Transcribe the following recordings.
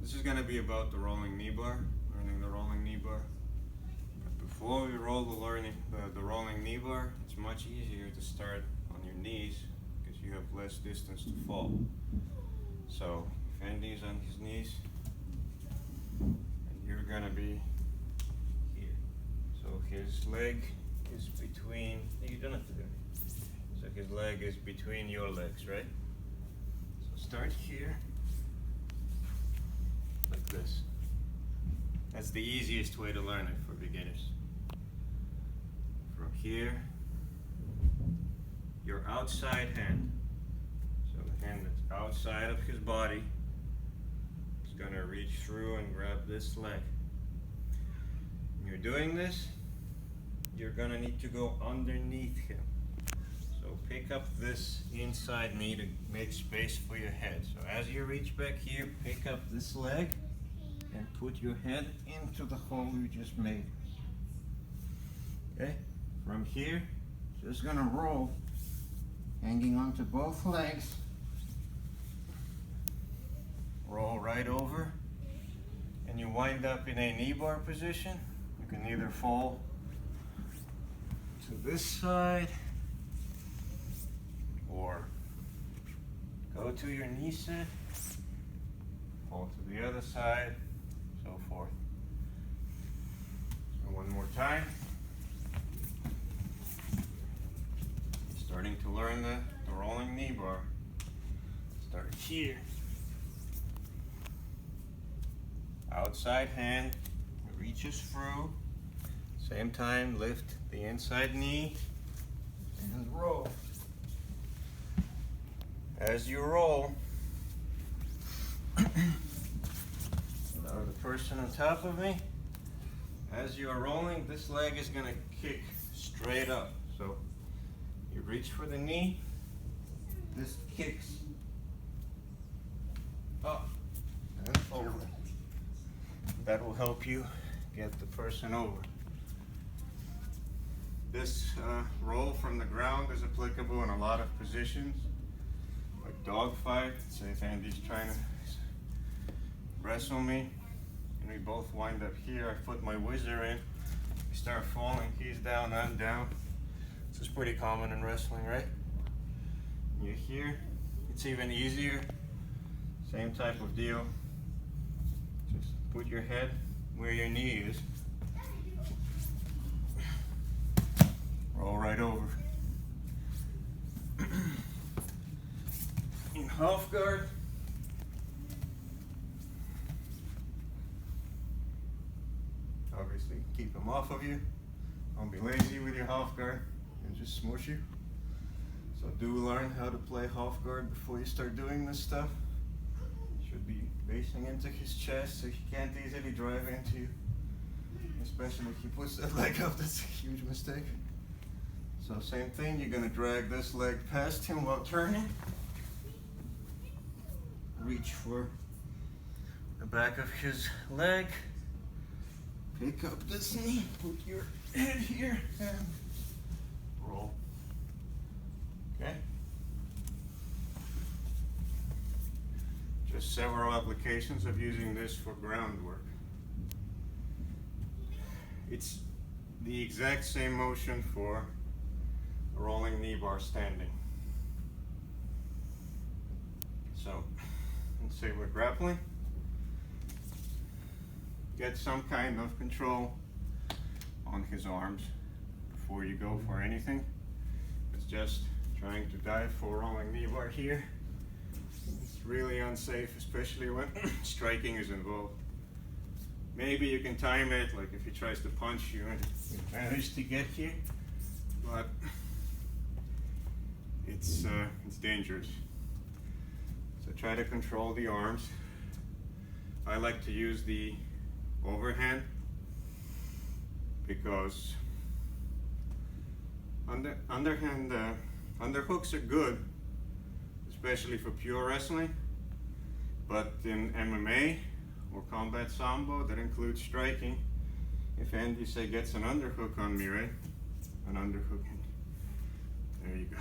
This is going to be about the rolling knee bar, learning the rolling knee bar. But before we roll the rolling knee bar, it's much easier to start on your knees because you have less distance to fall. So if Andy's on his knees, and you're going to be here. So his leg is between, you don't have to do anything. So his leg is between your legs, right? So start here. Like this. That's the easiest way to learn it for beginners. From here, your outside hand, so the hand that's outside of his body, is going to reach through and grab this leg. When you're doing this, you're going to need to go underneath him. So pick up this inside knee to make space for your head. So as you reach back here, pick up this leg and put your head into the hole you just made. Okay? From here, just gonna roll, hanging onto both legs. Roll right over, and you wind up in a knee bar position. You can either fall to this side or go to your knee set, fall to the other side, so forth. So one more time. Starting to learn the rolling knee bar. Start here. Outside hand reaches through. Same time, lift the inside knee and roll. As you roll, now the person on top of me, as you are rolling, this leg is going to kick straight up. So you reach for the knee, this kicks up and over. That will help you get the person over. This roll from the ground is applicable in a lot of positions. Like dog fight, say if Andy's trying to wrestle me and we both wind up here, I put my whizzer in, we start falling, he's down, I'm down. This is pretty common in wrestling, right? You're here, it's even easier, same type of deal. Just put your head where your knee is, roll right over. In half guard, obviously keep them off of you. Don't be lazy with your half guard and just smush you. So do learn how to play half guard before you start doing this stuff. You should be basing into his chest so he can't easily drive into you. Especially if he puts that leg up, that's a huge mistake. So same thing, you're gonna drag this leg past him while turning. Reach for the back of his leg. Pick up this knee, put your head here, and roll. Okay? Just several applications of using this for groundwork. It's the exact same motion for a rolling knee bar standing. So, let's say we're grappling. Get some kind of control on his arms before you go for anything. It's just trying to dive for a rolling knee bar here. It's really unsafe, especially when striking is involved. Maybe you can time it, like if he tries to punch you and you manage to get here, but it's dangerous. So try to control the arms. I like to use the overhand because underhooks are good, especially for pure wrestling, but in MMA or combat Sambo, that includes striking. If Andy, say, gets an underhook on me, right? An underhook, there you go.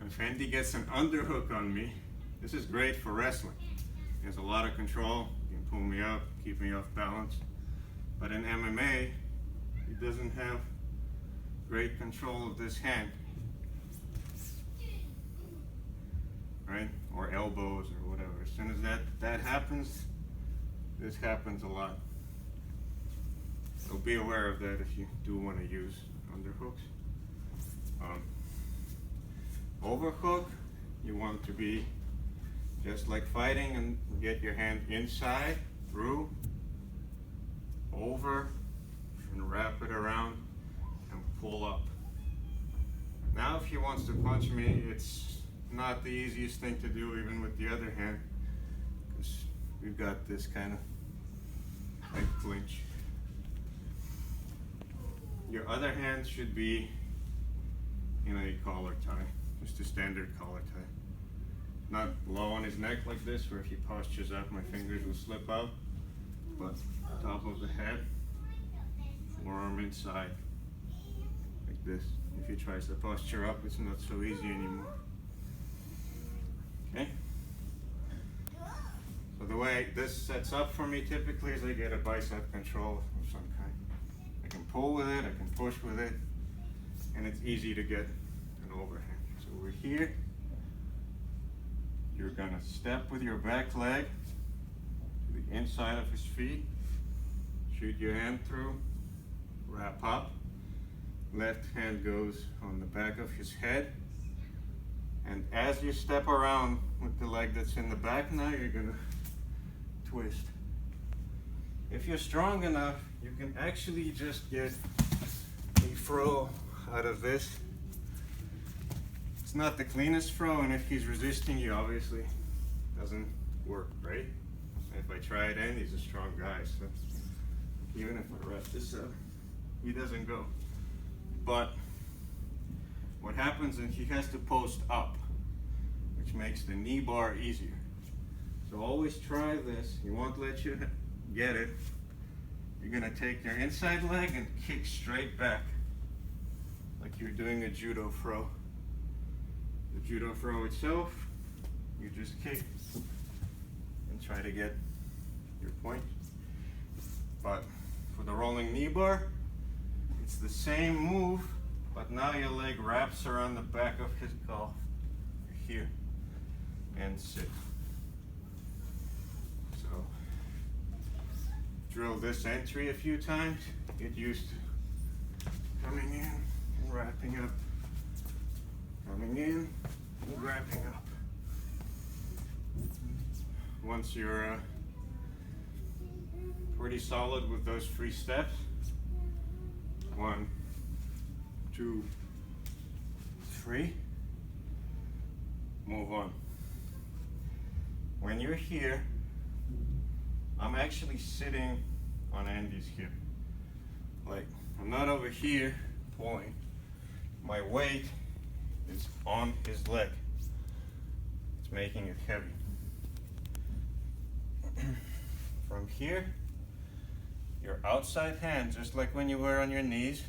If Andy gets an underhook on me, this is great for wrestling. He has a lot of control. He can pull me up, keep me off balance. But in MMA, he doesn't have great control of this hand, right? Or elbows or whatever. As soon as that happens, this happens a lot. So be aware of that if you do want to use underhooks. Overhook, you want to be just like fighting and get your hand inside, through, over, and wrap it around and pull up. Now if he wants to punch me, it's not the easiest thing to do even with the other hand, because we've got this kind of like clinch. Your other hand should be in a collar tie, just a standard collar tie. Not low on his neck like this, where if he postures up, my fingers will slip out, but top of the head, forearm inside, like this. If he tries to posture up, it's not so easy anymore. Okay? So the way this sets up for me typically is I get a bicep control of some kind. I can pull with it, I can push with it, and it's easy to get an overhand. So we're here. You're gonna step with your back leg to the inside of his feet, shoot your hand through, wrap up. Left hand goes on the back of his head. And as you step around with the leg that's in the back now, you're gonna twist. If you're strong enough, you can actually just get a throw out of this. It's not the cleanest throw, and if he's resisting you, obviously doesn't work, right? If I try it in, he's a strong guy, so even if I rest this up, he doesn't go. But what happens is he has to post up, which makes the knee bar easier. So always try this. He won't let you get it. You're gonna take your inside leg and kick straight back, like you're doing a judo throw. The judo throw itself, you just kick and try to get your point. But for the rolling knee bar, it's the same move, but now your leg wraps around the back of his calf here and sit. So drill this entry a few times, get used to coming in and wrapping up, coming in and wrapping up. Once you're pretty solid with those 3 steps, 1, 2, 3, move on. When you're here, I'm actually sitting on Andy's hip. Like, I'm not over here pulling. My weight is on his leg. It's making it heavy. From here, your outside hand, just like when you were on your knees,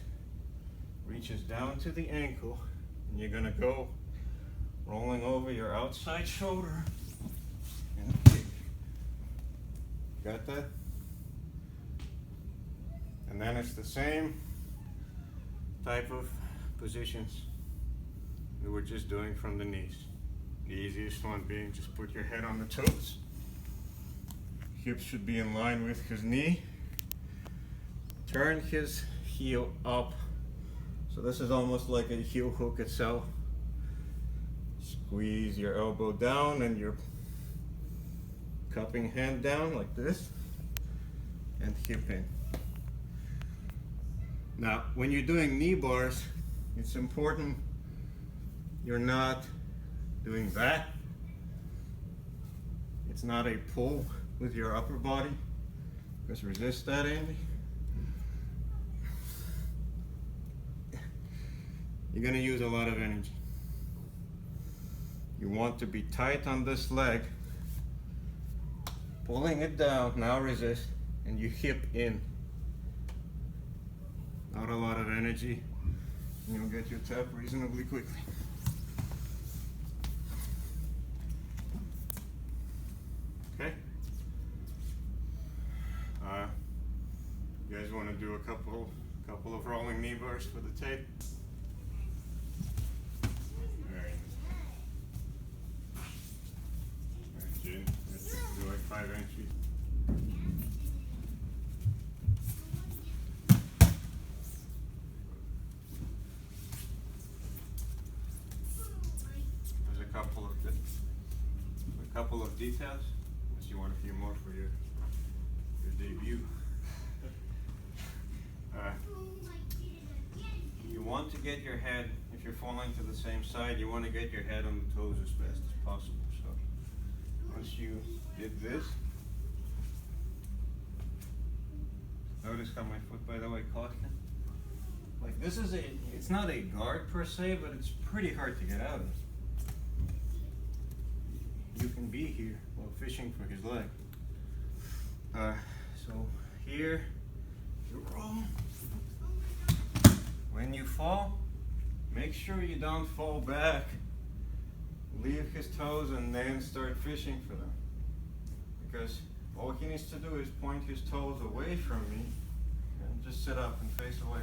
reaches down to the ankle, and you're gonna go rolling over your outside shoulder and kick. Got that? And then it's the same type of positions we were just doing from the knees. The easiest one being just put your head on the toes. Hips should be in line with his knee. Turn his heel up. So this is almost like a heel hook itself. Squeeze your elbow down and your cupping hand down like this, and hip in. Now, when you're doing knee bars, it's important you're not doing that. It's not a pull with your upper body. Just resist that, Andy. You're gonna use a lot of energy. You want to be tight on this leg, pulling it down, now resist, and you hip in. Not a lot of energy, and you'll get your tap reasonably quickly. Okay? You guys want to do a couple of rolling knee bars for the tape? Alright. Alright, Jane, let's do like 5 inches. There's a couple of details. Unless you want a few more for your debut. You want to get your head, if you're falling to the same side, you want to get your head on the toes as fast as possible. So once you did this, notice how my foot, by the way, caught him. Like this is it's not a guard per se, but it's pretty hard to get out of. You can be here while fishing for his leg. So here, you roll. When you fall, make sure you don't fall back. Leave his toes and then start fishing for them. Because all he needs to do is point his toes away from me and just sit up and face away.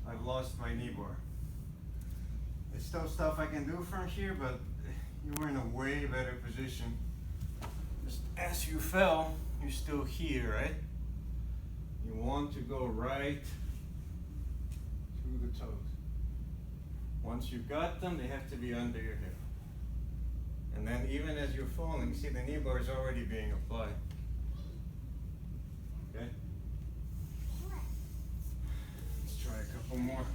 I've lost my knee bar. There's still stuff I can do from here, but you were in a way better position. Just as you fell, you're still here, right? You want to go right to the toes. Once you've got them, they have to be under your hip. And then even as you're falling, see the knee bar is already being applied. Okay? Let's try a couple more.